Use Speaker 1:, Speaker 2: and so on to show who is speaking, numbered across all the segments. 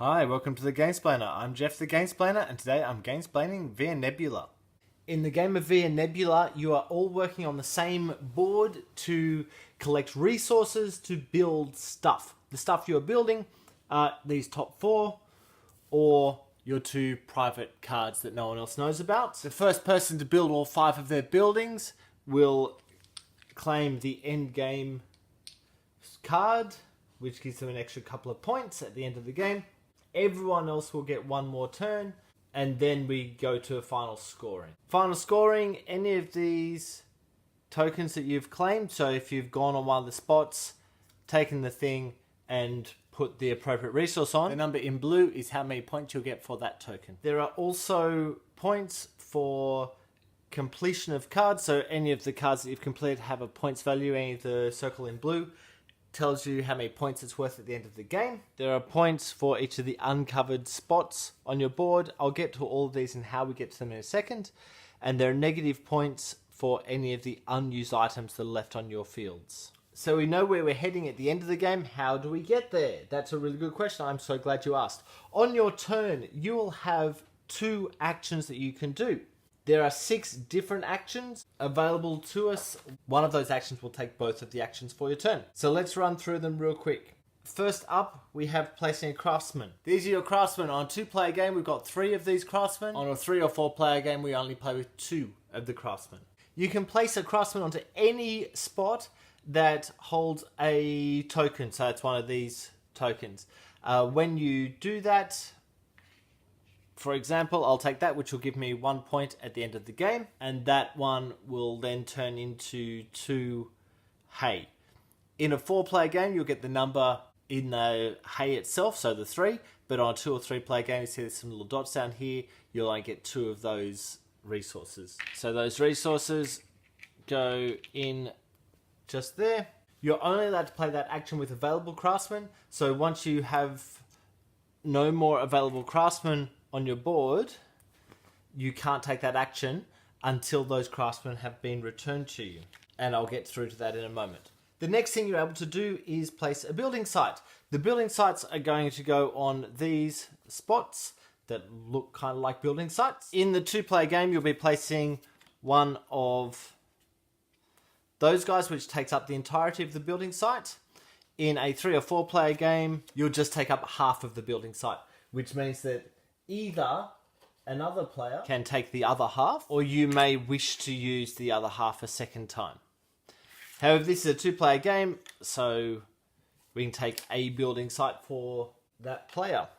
Speaker 1: Hi, welcome to the Gamesplainer. I'm Jeff the Gamesplainer, and today I'm gamesplaining Via Nebula. In the game of Via Nebula, you are all working on the same board to collect resources to build stuff. The stuff you're building are these top four, or your two private cards that no one else knows about. The first person to build all 5 of their buildings will claim the end game card, which gives them an extra couple of points at the end of the game. Everyone else will get one more turn, and then we go to a final scoring. Final scoring, any of these tokens that you've claimed, so if you've gone on one of the spots, taken the thing, and put the appropriate resource on, the number in blue is how many points you'll get for that token. There are also points for completion of cards, so any of the cards that you've completed have a points value. Any of the circle in blue tells you how many points it's worth at the end of the game. There are points for each of the uncovered spots on your board. I'll get to all of these and how we get to them in a second. And there are negative points for any of the unused items that are left on your fields. So we know where we're heading at the end of the game. How do we get there? That's a really good question. I'm so glad you asked. On your turn, you will have 2 actions that you can do. There are 6 different actions available to us. One of those actions will take both of the actions for your turn. So let's run through them real quick. First up, we have placing a craftsman. These are your craftsmen. On a 2-player game, we've got 3 of these craftsmen. On a 3 or 4-player game, we only play with 2 of the craftsmen. You can place a craftsman onto any spot that holds a token. So it's one of these tokens. When you do that, for example, I'll take that, which will give me 1 point at the end of the game, and that one will then turn into 2 hay. In a 4-player game, you'll get the number in the hay itself, so the 3, but on a 2 or 3-player game, you see there's some little dots down here, you'll only get 2 of those resources. So those resources go in just there. You're only allowed to play that action with available craftsmen, so once you have no more available craftsmen on your board, you can't take that action until those craftsmen have been returned to you. And I'll get through to that in a moment. The next thing you're able to do is place a building site. The building sites are going to go on these spots that look kind of like building sites. In the 2-player game, you'll be placing one of those guys, which takes up the entirety of the building site. In a 3 or 4-player game, you'll just take up half of the building site, which means that either another player can take the other half, or you may wish to use the other half a second time. However, this is a 2-player game, so we can take a building site for that player.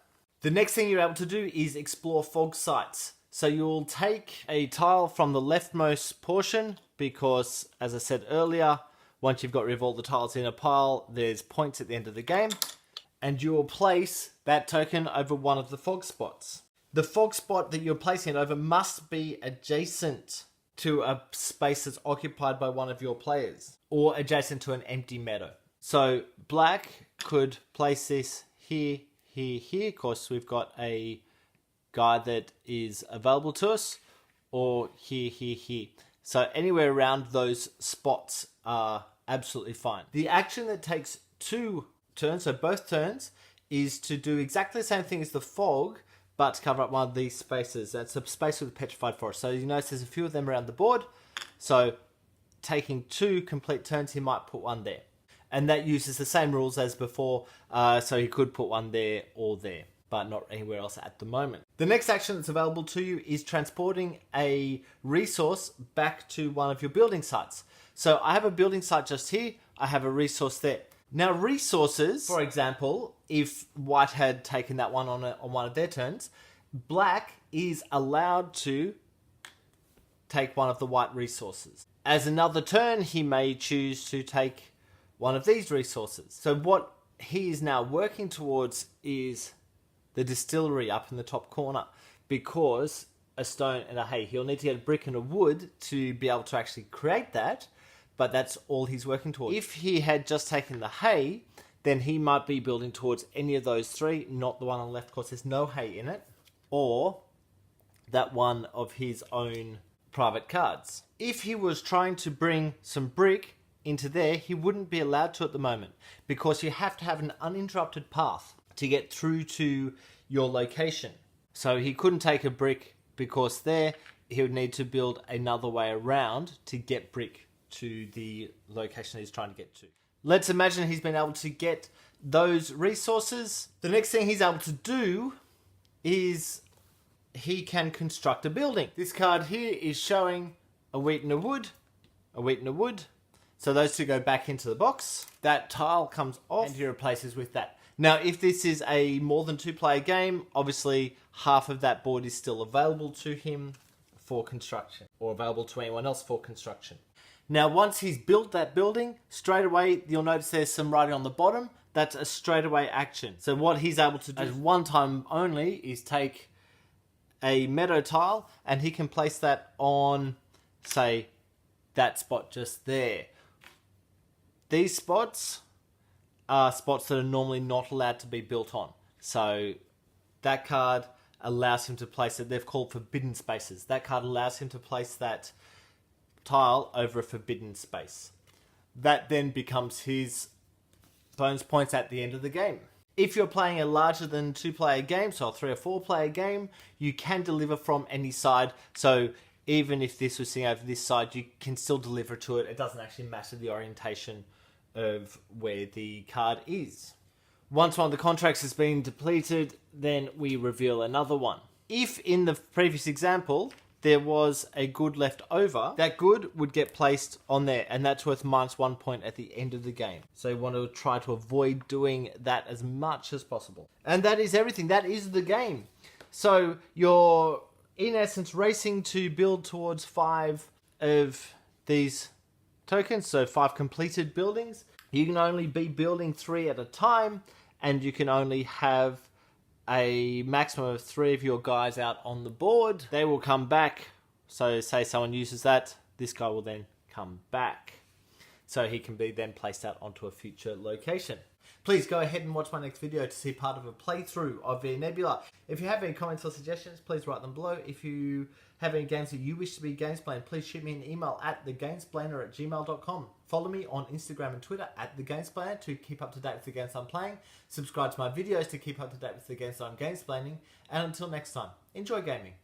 Speaker 1: The next thing you're able to do is explore fog sites. So you'll take a tile from the leftmost portion, because, as I said earlier, once you've got rid of all the tiles in a pile, there's points at the end of the game. And you will place that token over one of the fog spots. The fog spot that you're placing it over must be adjacent to a space that's occupied by one of your players, or adjacent to an empty meadow. So black could place this here, here, here. Of course, we've got a guy that is available to us, or here, here, here. So anywhere around those spots are absolutely fine. The action that takes 2 turns, so both turns, is to do exactly the same thing as the fog, but to cover up one of these spaces. That's a space with a petrified forest. So you notice there's a few of them around the board. So taking 2 complete turns, he might put one there. And that uses the same rules as before, so he could put one there or there, but not anywhere else at the moment. The next action that's available to you is transporting a resource back to one of your building sites. So I have a building site just here, I have a resource there. Now resources, for example, if white had taken that one on one of their turns, black is allowed to take one of the white resources. As another turn, he may choose to take one of these resources. So what he is now working towards is the distillery up in the top corner, because a stone and a hay. He'll need to get a brick and a wood to be able to actually create that, but that's all he's working towards. If he had just taken the hay, then he might be building towards any of those 3, not the one on the left, because there's no hay in it, or that one of his own private cards. If he was trying to bring some brick into there, he wouldn't be allowed to at the moment, because you have to have an uninterrupted path. to get through to your location. So he couldn't take a brick because there, he would need to build another way around to get brick to the location he's trying to get to. Let's imagine he's been able to get those resources. The next thing he's able to do is he can construct a building. This card here is showing a wheat and a wood, a wheat and a wood. So those two go back into the box. That tile comes off and he replaces with that. Now, if this is a more than 2-player game, obviously half of that board is still available to him for construction, or available to anyone else for construction. Now, once he's built that building, straight away you'll notice there's some writing on the bottom. That's a straightaway action. So what he's able to do as one time only is take a meadow tile and he can place that on, say, that spot just there. These spots are spots that are normally not allowed to be built on. So that card allows him to place it. They've called forbidden spaces. That card allows him to place that tile over a forbidden space. That then becomes his bonus points at the end of the game. If you're playing a larger than 2-player game, so a 3 or 4-player game, you can deliver from any side. So even if this was sitting over this side, you can still deliver to it. It doesn't actually matter the orientation of where the card is. Once one of the contracts has been depleted, then we reveal another one. If in the previous example, there was a good left over, that good would get placed on there, and that's worth -1 point at the end of the game. So you want to try to avoid doing that as much as possible. And that is everything. That is the game. So you're, in essence, racing to build towards 5 of these tokens, so 5 completed buildings. You can only be building 3 at a time, and you can only have a maximum of 3 of your guys out on the board. They will come back. So say someone uses that, this guy will then come back. So he can be then placed out onto a future location. Please go ahead and watch my next video to see part of a playthrough of Via Nebula. If you have any comments or suggestions, please write them below. If you have any games that you wish to be Gamesplaned, please shoot me an email at thegamesplainer@gmail.com. Follow me on Instagram and Twitter at thegamesplainer to keep up to date with the games I'm playing. Subscribe to my videos to keep up to date with the games that I'm gamesplaining. And until next time, enjoy gaming.